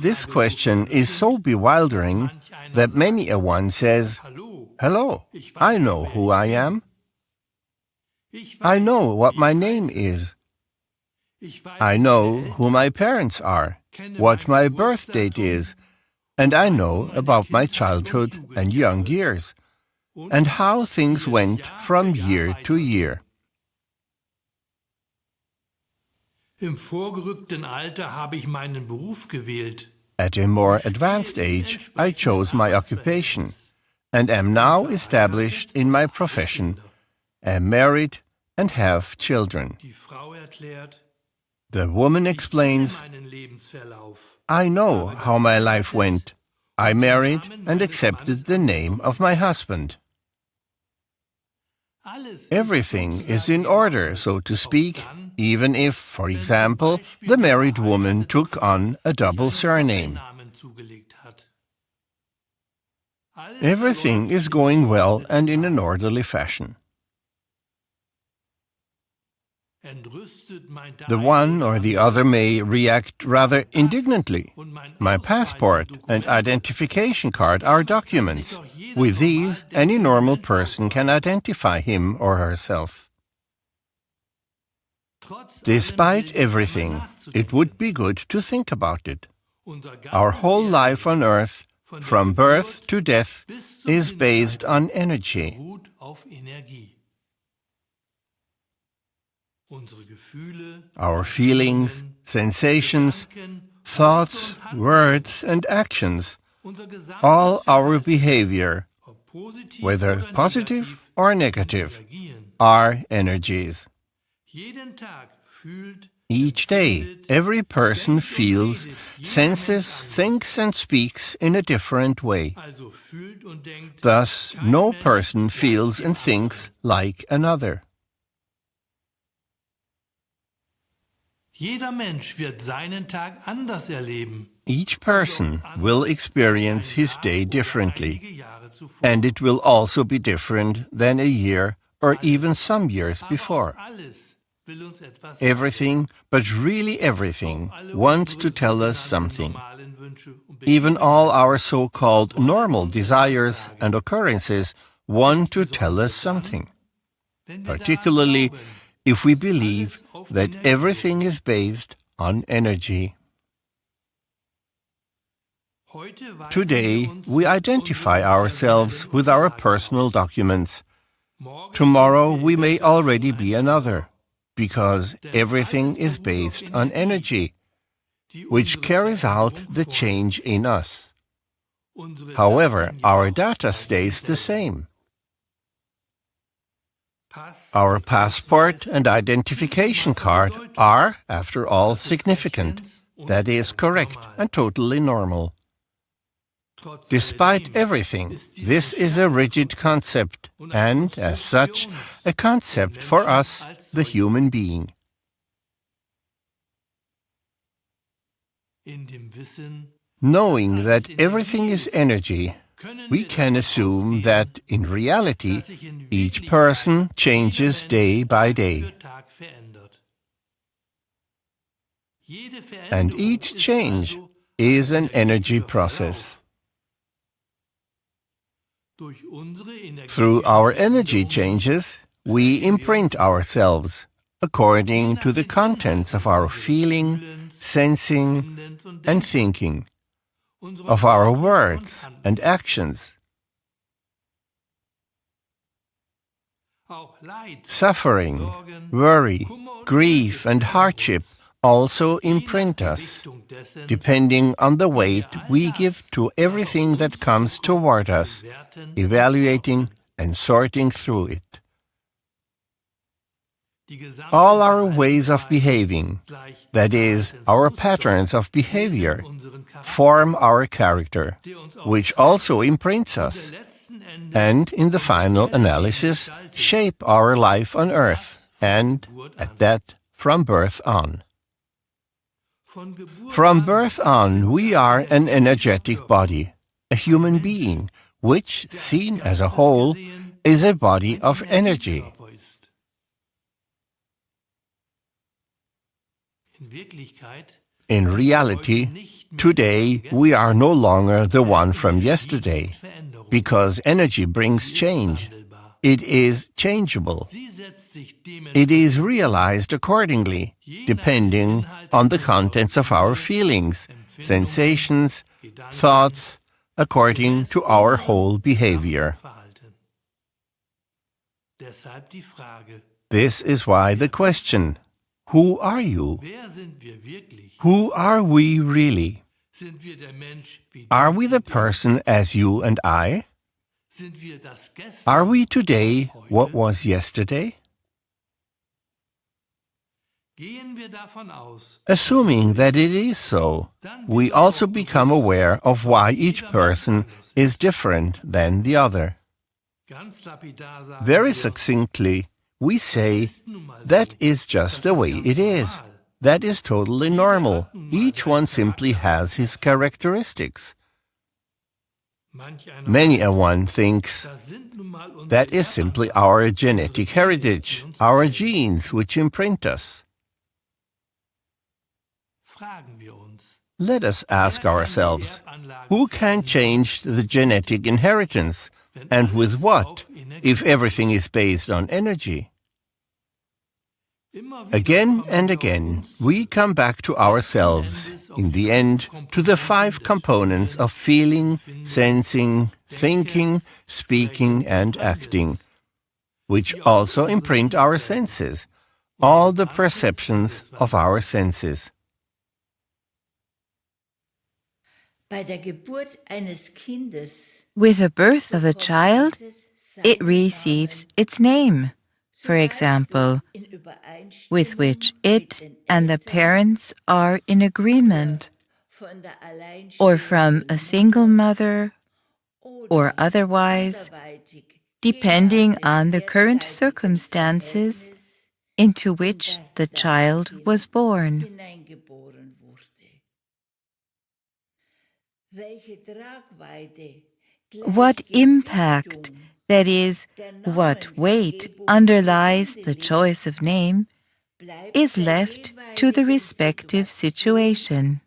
This question is so bewildering that many a one says, "Hello, I know who I am. I know what my name is. I know who my parents are, what my birth date is, and I know about my childhood and young years, and how things went from year to year." Im vorgerückten Alter habe ich meinen Beruf gewählt. At a more advanced age, I chose my occupation, and am now established in my profession, am married, and have children. Die Frau erklärt, The woman explains, meinen Lebensverlauf. "I know how my life went. I married and accepted the name of my husband. Everything is in order, so to speak, even if, for example, the married woman took on a double surname. Everything is going well and in an orderly fashion." The one or the other may react rather indignantly. My passport and identification card are documents. With these, any normal person can identify him or herself. Despite everything, it would be good to think about it. Our whole life on earth, from birth to death, is based on energy. Our feelings, sensations, thoughts, words, and actions, all our behavior, whether positive or negative, are energies. Each day, every person feels, senses, thinks, and speaks in a different way. Thus, no person feels and thinks like another. Jeder Mensch wird seinen Tag anders erleben. Each person will experience his day differently, and it will also be different than a year or even some years before. Everything, but really everything, wants to tell us something. Even all our so-called normal desires and occurrences want to tell us something. Particularly if we believe that everything is based on energy. Today, we identify ourselves with our personal documents. Tomorrow, we may already be another, because everything is based on energy, which carries out the change in us. However, our data stays the same. Our passport and identification card are, after all, significant. That is correct and totally normal. Despite everything, this is a rigid concept and, as such, a concept for us, the human being. Knowing that everything is energy, we can assume that, in reality, each person changes day by day. And each change is an energy process. Through our energy changes, we imprint ourselves according to the contents of our feeling, sensing, and thinking, of our words and actions. Suffering, worry, grief, and hardship also imprint us, depending on the weight we give to everything that comes toward us, evaluating and sorting through it. All our ways of behaving, that is, our patterns of behavior, form our character, which also imprints us, and, in the final analysis, shape our life on earth, and, at that, from birth on. From birth on, we are an energetic body, a human being, which, seen as a whole, is a body of energy. In reality, Today, we are no longer the one from yesterday, because energy brings change. It is changeable. It is realized accordingly, depending on the contents of our feelings, sensations, thoughts, according to our whole behavior. This is why the question, who are you? Who are we really? Are we the person as you and I? Are we today what was yesterday? Assuming that it is so, we also become aware of why each person is different than the other. Very succinctly, we say, that is just the way it is. That is totally normal. Each one simply has his characteristics. Many a one thinks that is simply our genetic heritage, our genes which imprint us. Let us ask ourselves, who can change the genetic inheritance, and with what, if everything is based on energy? Again and again, we come back to ourselves, in the end, to the 5 components of feeling, sensing, thinking, speaking, and acting, which also imprint our senses, all the perceptions of our senses. With the birth of a child, it receives its name, for example, with which it and the parents are in agreement, or from a single mother, or otherwise, depending on the current circumstances into which the child was born. What impact, that is, what weight underlies the choice of name, is left to the respective situation.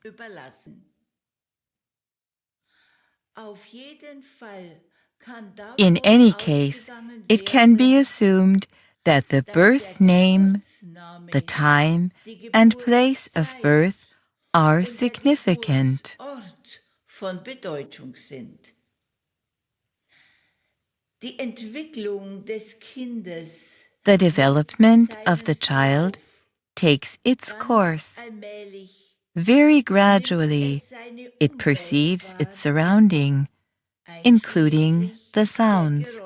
In any case, it can be assumed that the birth name, the time, and place of birth are significant. The development of the child takes its course. Very gradually, it perceives its surrounding, including the sounds.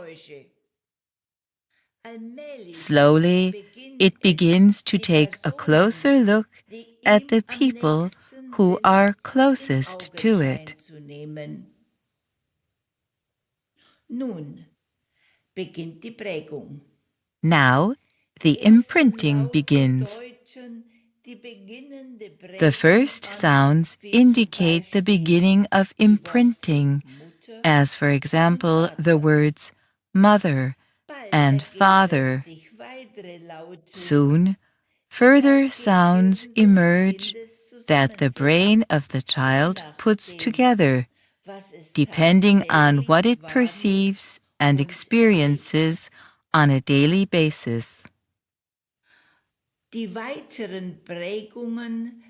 Slowly, it begins to take a closer look at the people who are closest to it. Now, the imprinting begins. The first sounds indicate the beginning of imprinting, as for example the words mother and father. Soon, further sounds emerge that the brain of the child puts together, depending on what it perceives and experiences on a daily basis.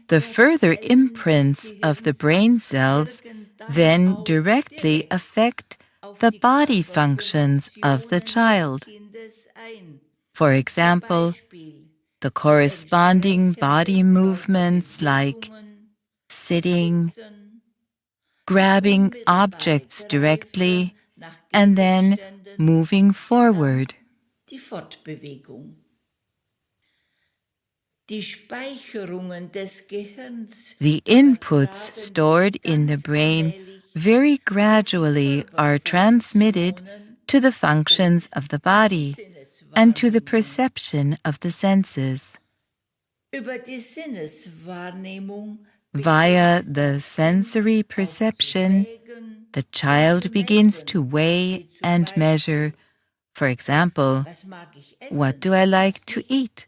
The further imprints of the brain cells then directly affect the body functions of the child. For example, the corresponding body movements like sitting, grabbing objects directly, and then moving forward. The inputs stored in the brain very gradually are transmitted to the functions of the body and to the perception of the senses. Via the sensory perception, the child begins to weigh and measure, for example, what do I like to eat?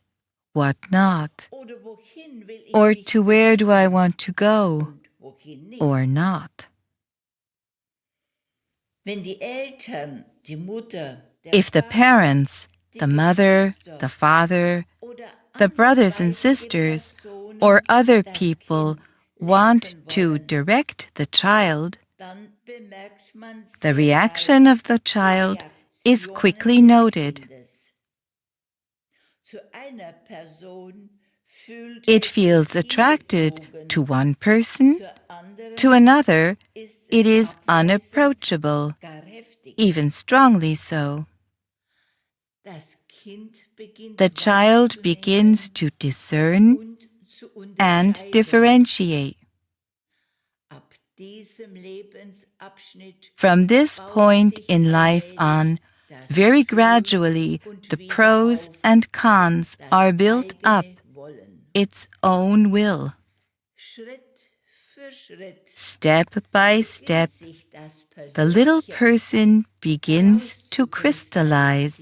What not? Or to where do I want to go? or not. If the parents, the mother, the father, the brothers and sisters, or other people want to direct the child, the reaction of the child is quickly noted. It feels attracted to one person, to another it is unapproachable, even strongly so. The child begins to discern and differentiate. From this point in life on, very gradually the pros and cons are built up, its own will. Step by step, the little person begins to crystallize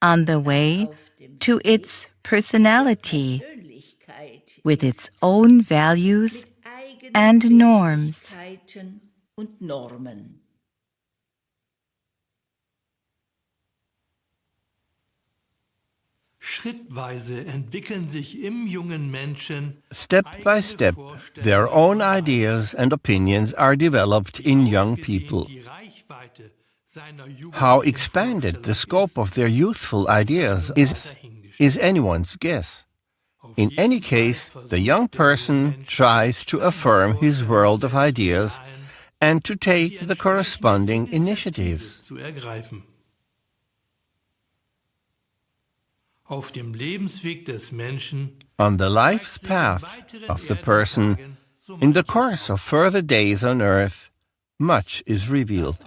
on the way to its personality, with its own values and norms. Schrittweise entwickeln sich im jungen Menschen Step by step, their own ideas and opinions are developed in young people. How expanded the scope of their youthful ideas is anyone's guess. In any case, the young person tries to affirm his world of ideas and to take the corresponding initiatives. Auf dem Lebensweg des Menschen, on the life's path of the person, in the course of further days on earth, much is revealed.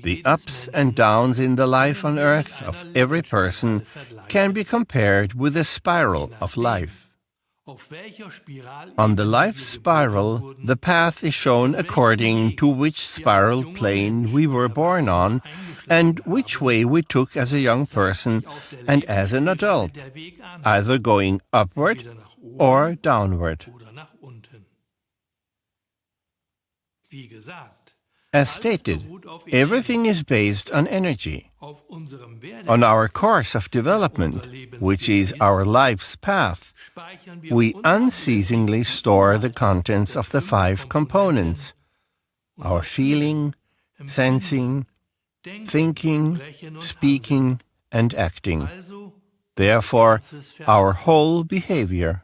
The ups and downs in the life on earth of every person can be compared with a spiral of life. On the life spiral, the path is shown according to which spiral plane we were born on and which way we took as a young person and as an adult, either going upward or downward. As stated, everything is based on energy. On our course of development, which is our life's path, we unceasingly store the contents of the 5 components: our feeling, sensing, thinking, speaking, and acting. Therefore, our whole behavior.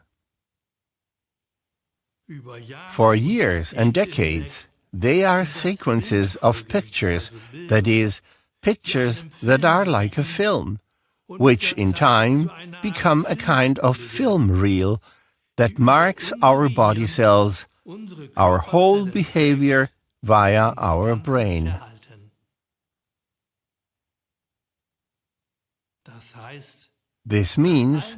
For years and decades, they are sequences of pictures, that is, pictures that are like a film, which in time become a kind of film reel that marks our body cells, our whole behavior via our brain. This means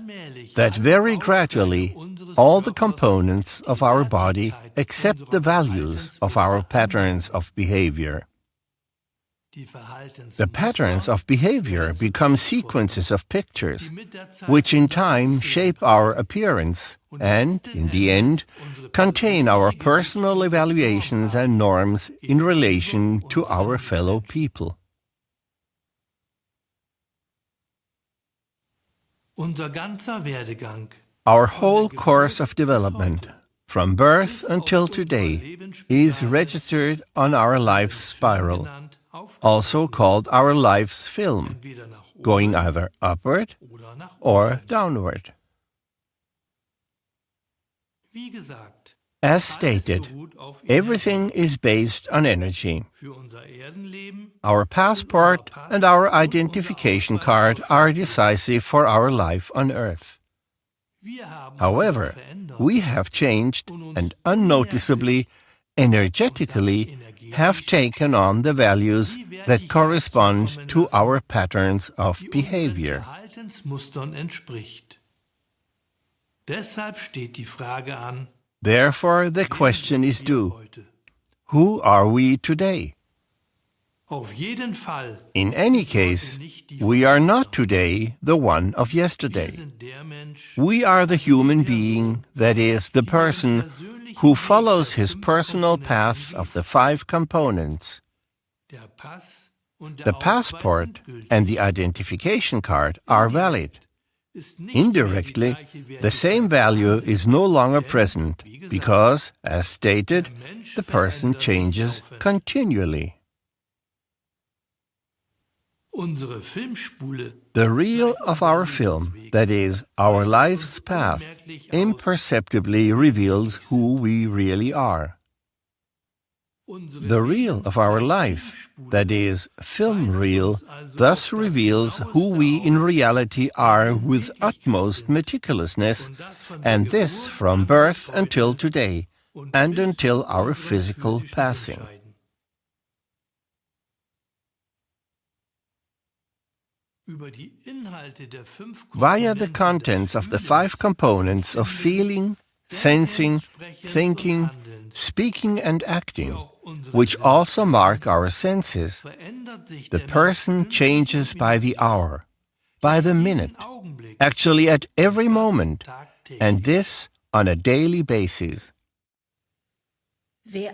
that very gradually all the components of our body accept the values of our patterns of behavior. The patterns of behavior become sequences of pictures, which in time shape our appearance and, in the end, contain our personal evaluations and norms in relation to our fellow people. Our whole course of development, from birth until today, is registered on our life's spiral, also called our life's film, going either upward or downward. As stated, everything is based on energy. Our passport and our identification card are decisive for our life on earth. However, we have changed and unnoticeably, energetically, have taken on the values that correspond to our patterns of behavior. Therefore, the question is due: who are we today? In any case, we are not today the one of yesterday. We are the human being, that is, the person who follows his personal path of the 5 components. The passport and the identification card are valid. Indirectly, the same value is no longer present because, as stated, the person changes continually. The reel of our film, that is, our life's path, imperceptibly reveals who we really are. The reel of our life, that is, film reel, thus reveals who we in reality are with utmost meticulousness, and this from birth until today, and until our physical passing. Via the contents of the 5 components of feeling, sensing, thinking, speaking and acting, which also mark our senses, the person changes by the hour, by the minute, actually at every moment, and this on a daily basis. The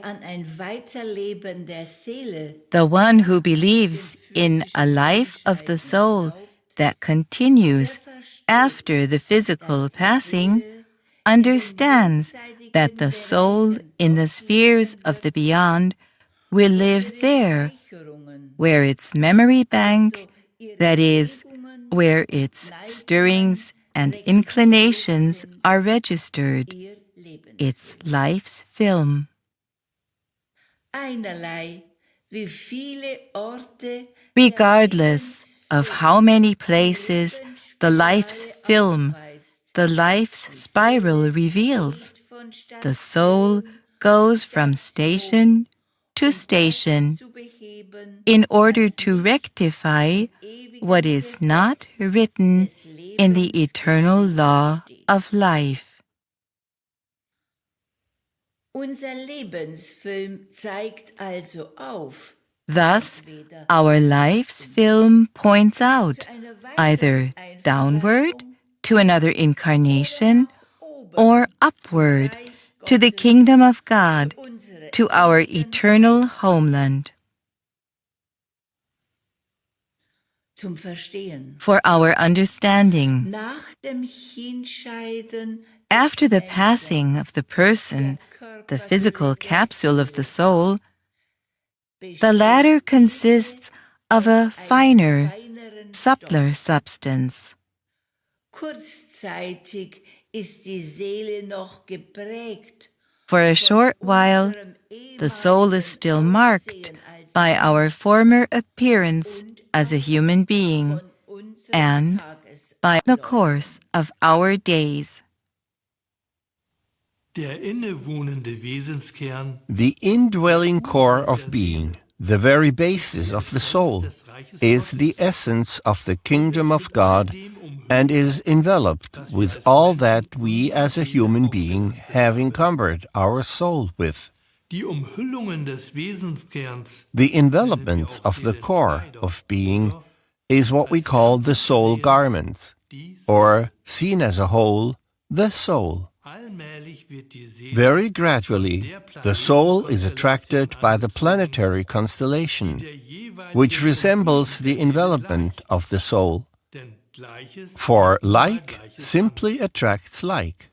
one who believes in a life of the soul that continues after the physical passing understands that the soul in the spheres of the beyond will live there, where its memory bank, that is, where its stirrings and inclinations are registered, its life's film. Regardless of how many places the life's film, the life's spiral reveals, the soul goes from station to station in order to rectify what is not written in the eternal law of life. Thus, our life's film points out either downward to another incarnation or upward to the kingdom of God, to our eternal homeland. For our understanding, after the passing of the person, the physical capsule of the soul, the latter consists of a finer, subtler substance. For a short while, the soul is still marked by our former appearance as a human being and by the course of our days. The indwelling core of being, the very basis of the soul, is the essence of the kingdom of God and is enveloped with all that we as a human being have encumbered our soul with. The envelopments of the core of being is what we call the soul garments, or, seen as a whole, the soul. Very gradually, the soul is attracted by the planetary constellation, which resembles the envelopment of the soul. For like simply attracts like.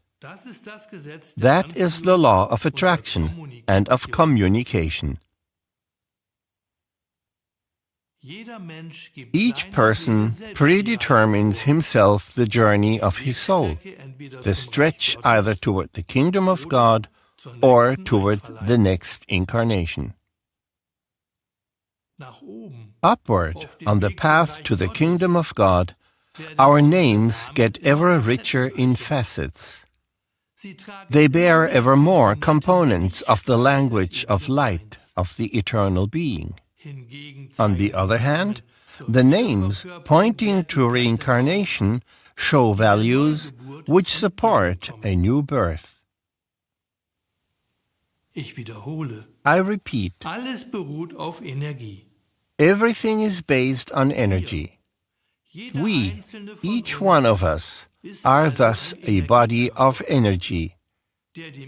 That is the law of attraction and of communication. Each person predetermines himself the journey of his soul, the stretch either toward the kingdom of God or toward the next incarnation. Upward, on the path to the kingdom of God, our names get ever richer in facets. They bear ever more components of the language of light of the eternal being. On the other hand, the names pointing to reincarnation show values which support a new birth. I repeat, everything is based on energy. We, each one of us, are thus a body of energy,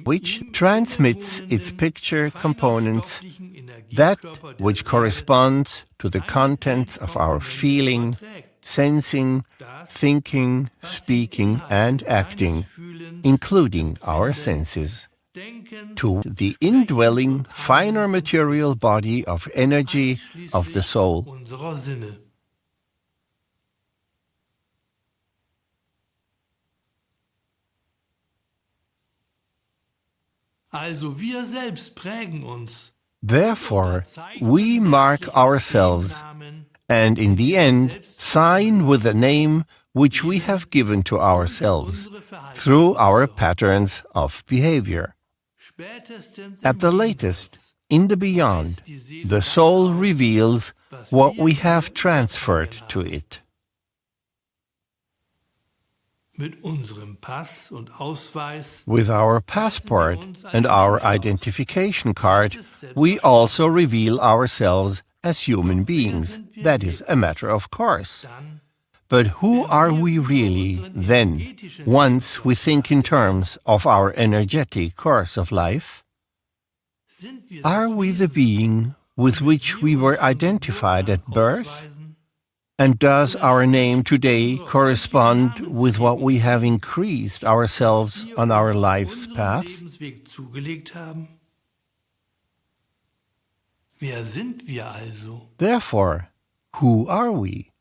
which transmits its picture components, that which corresponds to the contents of our feeling, sensing, thinking, speaking, and acting, including our senses, to the indwelling, finer material body of energy of the soul. Also wir selbst prägen uns. Therefore, we mark ourselves, and in the end, sign with the name which we have given to ourselves through our patterns of behavior. At the latest, in the beyond, the soul reveals what we have transferred to it. Mit unserem Pass und Ausweis, With our passport and our identification card, we also reveal ourselves as human beings. That is a matter of course. But who are we really then, once we think in terms of our energetic course of life? Are we the being with which we were identified at birth? And does our name today correspond with what we have increased ourselves on our life's path? Wer sind wir also? Therefore, who are we?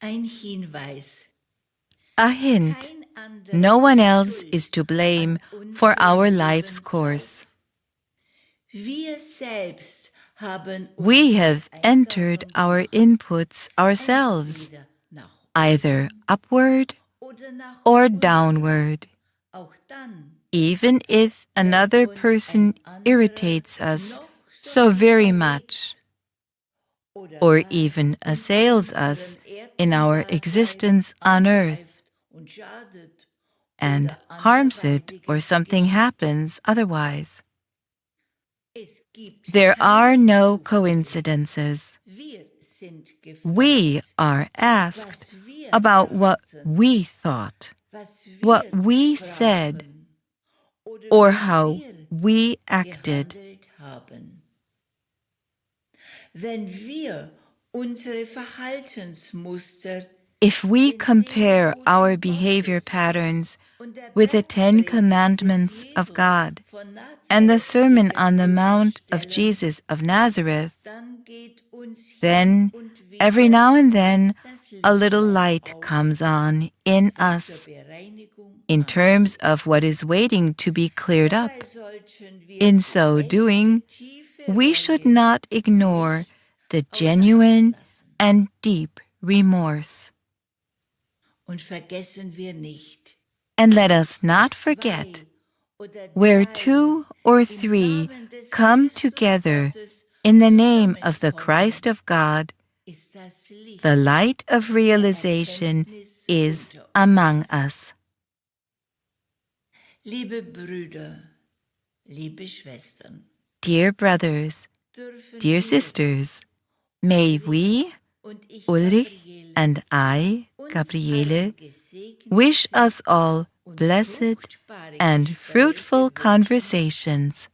Ein Hinweis. A hint. No one else is to blame for our life's course. Wir selbst haben We have entered our inputs ourselves, either upward or downward. auch dann, Even if another person irritates us so very much, or even assails us in our existence on earth und schadet, and harms it, or something happens otherwise. es gibt There are no coincidences. wir sind We are asked about what we thought, was wir what we said, oder or wie how wir we acted. gehandelt haben. Wenn wir unsere Verhaltensmuster If we compare our behavior patterns with the 10 Commandments of God von Nazareth, and the Sermon on the Mount of Jesus of Nazareth, dann geht uns then hin und wieder every now and then das a little Licht light auf comes on in zur us Bereinigung. in terms of what is waiting to be cleared up. Dabei sollten wir In so doing, tiefe we should Reue not ignore the genuine and deep remorse. und vergessen wir nicht, And let us not forget, oder where drei 2 or 3 Namen des come Christus together Gottes in the name of the Christ of God, ist das Licht the light of realization is among us. Liebe Brüder, liebe Schwestern, Dear brothers, dürfen dear wir sisters, may we, und ich, Ulrich Gabriele, and I, uns Gabriele, allen gesegnet wish us all und blessed fruchtbare and Gespräche fruitful wünschen, conversations